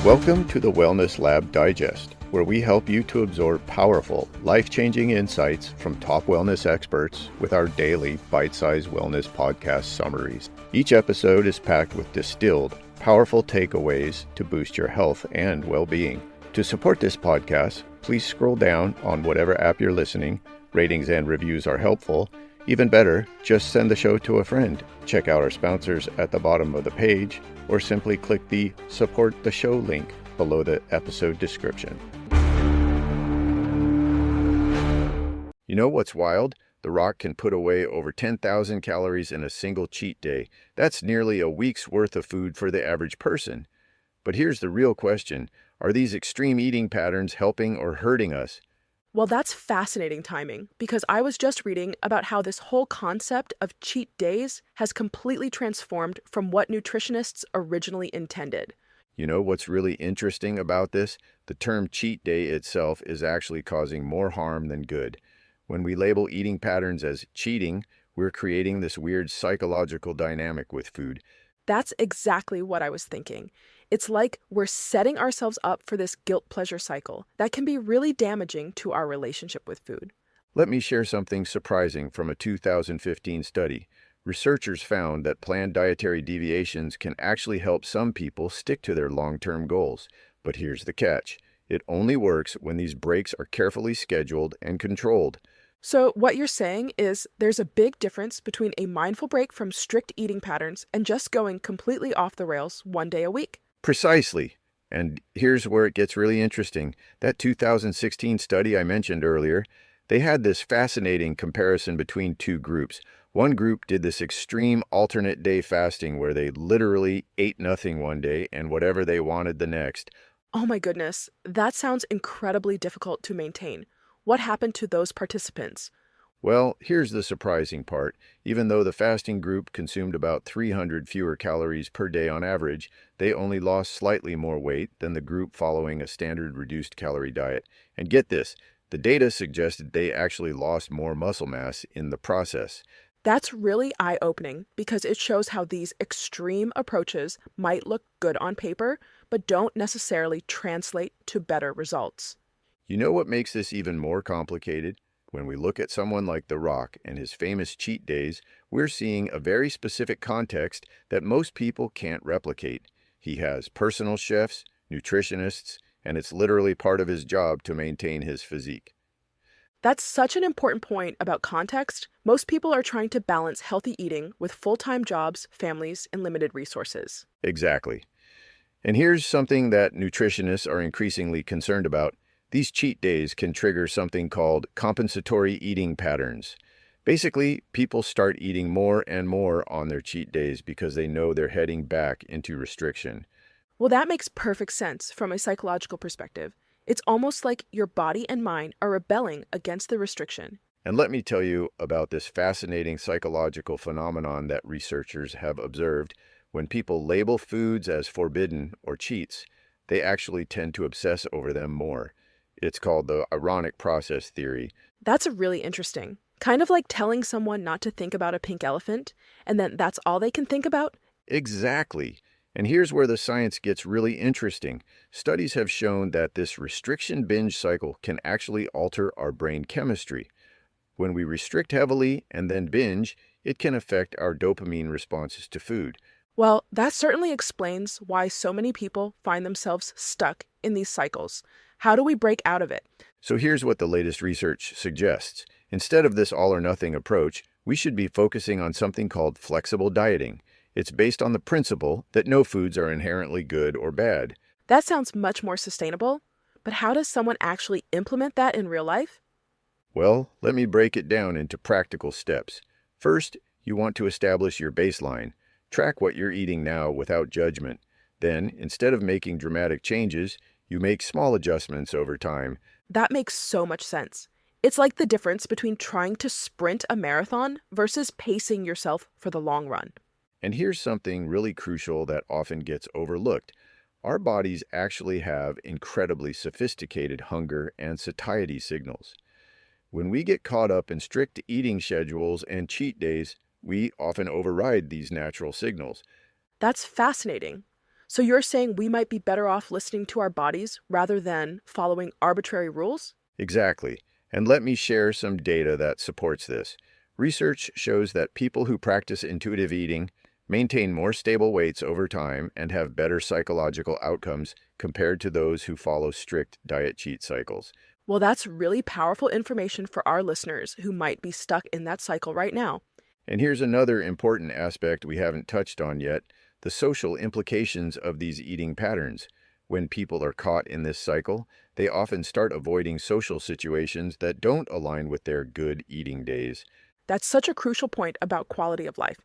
Welcome to the Wellness Lab Digest, where we help you to absorb powerful, life-changing insights from top wellness experts with our daily bite-sized wellness podcast summaries. Each episode is packed with distilled, powerful takeaways to boost your health and well-being. To support this podcast, please scroll down on whatever app you're listening. Ratings and reviews are helpful. Even better, just send the show to a friend. Check out our sponsors at the bottom of the page, or simply click the Support the Show link below the episode description. You know what's wild? The Rock can put away over 10,000 calories in a single cheat day. That's nearly a week's worth of food for the average person. But here's the real question. Are these extreme eating patterns helping or hurting us? Well, that's fascinating timing, because I was just reading about how this whole concept of cheat days has completely transformed from what nutritionists originally intended. You know what's really interesting about this? The term cheat day itself is actually causing more harm than good. When we label eating patterns as cheating, we're creating this weird psychological dynamic with food. That's exactly what I was thinking. It's like we're setting ourselves up for this guilt-pleasure cycle that can be really damaging to our relationship with food. Let me share something surprising from a 2015 study. Researchers found that planned dietary deviations can actually help some people stick to their long-term goals. But here's the catch. It only works when these breaks are carefully scheduled and controlled. So what you're saying is there's a big difference between a mindful break from strict eating patterns and just going completely off the rails one day a week. Precisely. And here's where it gets really interesting. That 2016 study I mentioned earlier, they had this fascinating comparison between two groups. One group did this extreme alternate day fasting where they literally ate nothing one day and whatever they wanted the next. Oh my goodness, that sounds incredibly difficult to maintain. What happened to those participants? Well, here's the surprising part. Even though the fasting group consumed about 300 fewer calories per day on average, they only lost slightly more weight than the group following a standard reduced calorie diet. And get this, the data suggested they actually lost more muscle mass in the process. That's really eye-opening because it shows how these extreme approaches might look good on paper, but don't necessarily translate to better results. You know what makes this even more complicated? When we look at someone like The Rock and his famous cheat days, we're seeing a very specific context that most people can't replicate. He has personal chefs, nutritionists, and it's literally part of his job to maintain his physique. That's such an important point about context. Most people are trying to balance healthy eating with full-time jobs, families, and limited resources. Exactly. And here's something that nutritionists are increasingly concerned about. These cheat days can trigger something called compensatory eating patterns. Basically, people start eating more and more on their cheat days because they know they're heading back into restriction. Well, that makes perfect sense from a psychological perspective. It's almost like your body and mind are rebelling against the restriction. And let me tell you about this fascinating psychological phenomenon that researchers have observed. When people label foods as forbidden or cheats, they actually tend to obsess over them more. It's called the ironic process theory. That's really interesting. Kind of like telling someone not to think about a pink elephant, and then that's all they can think about? Exactly. And here's where the science gets really interesting. Studies have shown that this restriction binge cycle can actually alter our brain chemistry. When we restrict heavily and then binge, it can affect our dopamine responses to food. Well, that certainly explains why so many people find themselves stuck in these cycles. How do we break out of it? So here's what the latest research suggests. Instead of this all-or-nothing approach, we should be focusing on something called flexible dieting. It's based on the principle that no foods are inherently good or bad. That sounds much more sustainable, but how does someone actually implement that in real life? Well, let me break it down into practical steps. First, you want to establish your baseline. Track what you're eating now without judgment. Then, instead of making dramatic changes, you make small adjustments over time. That makes so much sense. It's like the difference between trying to sprint a marathon versus pacing yourself for the long run. And here's something really crucial that often gets overlooked. Our bodies actually have incredibly sophisticated hunger and satiety signals. When we get caught up in strict eating schedules and cheat days, we often override these natural signals. That's fascinating. So you're saying we might be better off listening to our bodies rather than following arbitrary rules? Exactly. And let me share some data that supports this. Research shows that people who practice intuitive eating maintain more stable weights over time and have better psychological outcomes compared to those who follow strict diet cheat cycles. Well, that's really powerful information for our listeners who might be stuck in that cycle right now. And here's another important aspect we haven't touched on yet, the social implications of these eating patterns. When people are caught in this cycle, they often start avoiding social situations that don't align with their good eating days. That's such a crucial point about quality of life.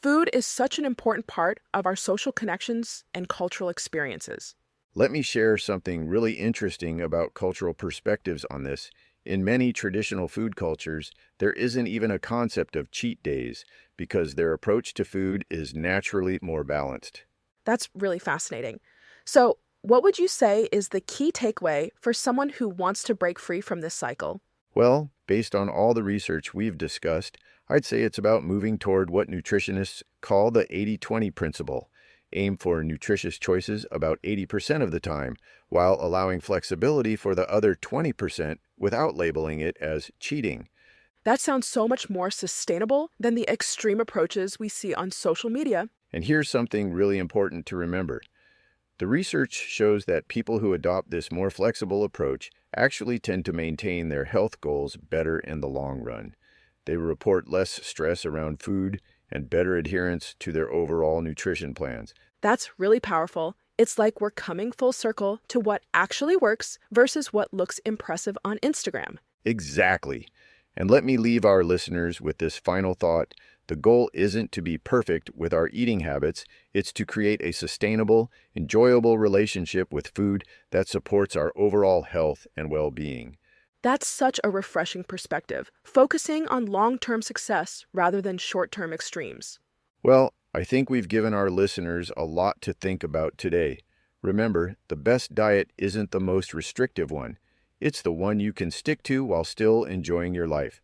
Food is such an important part of our social connections and cultural experiences. Let me share something really interesting about cultural perspectives on this. In many traditional food cultures, there isn't even a concept of cheat days because their approach to food is naturally more balanced. That's really fascinating. So, what would you say is the key takeaway for someone who wants to break free from this cycle? Well, based on all the research we've discussed, I'd say it's about moving toward what nutritionists call the 80-20 principle. Aim for nutritious choices about 80% of the time, while allowing flexibility for the other 20% without labeling it as cheating. That sounds so much more sustainable than the extreme approaches we see on social media. And here's something really important to remember. The research shows that people who adopt this more flexible approach actually tend to maintain their health goals better in the long run. They report less stress around food and better adherence to their overall nutrition plans. That's really powerful. It's like we're coming full circle to what actually works versus what looks impressive on Instagram. Exactly. And let me leave our listeners with this final thought. The goal isn't to be perfect with our eating habits, it's to create a sustainable, enjoyable relationship with food that supports our overall health and well-being. That's such a refreshing perspective, focusing on long-term success rather than short-term extremes. Well, I think we've given our listeners a lot to think about today. Remember, the best diet isn't the most restrictive one. It's the one you can stick to while still enjoying your life.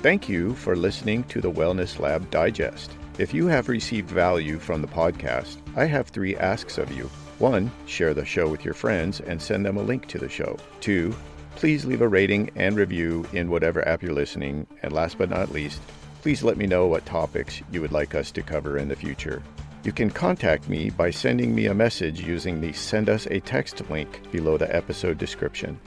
Thank you for listening to the Wellness Lab Digest. If you have received value from the podcast, I have 3 asks of you. 1, share the show with your friends and send them a link to the show. 2, please leave a rating and review in whatever app you're listening. And last but not least, please let me know what topics you would like us to cover in the future. You can contact me by sending me a message using the Send Us a Text link below the episode description.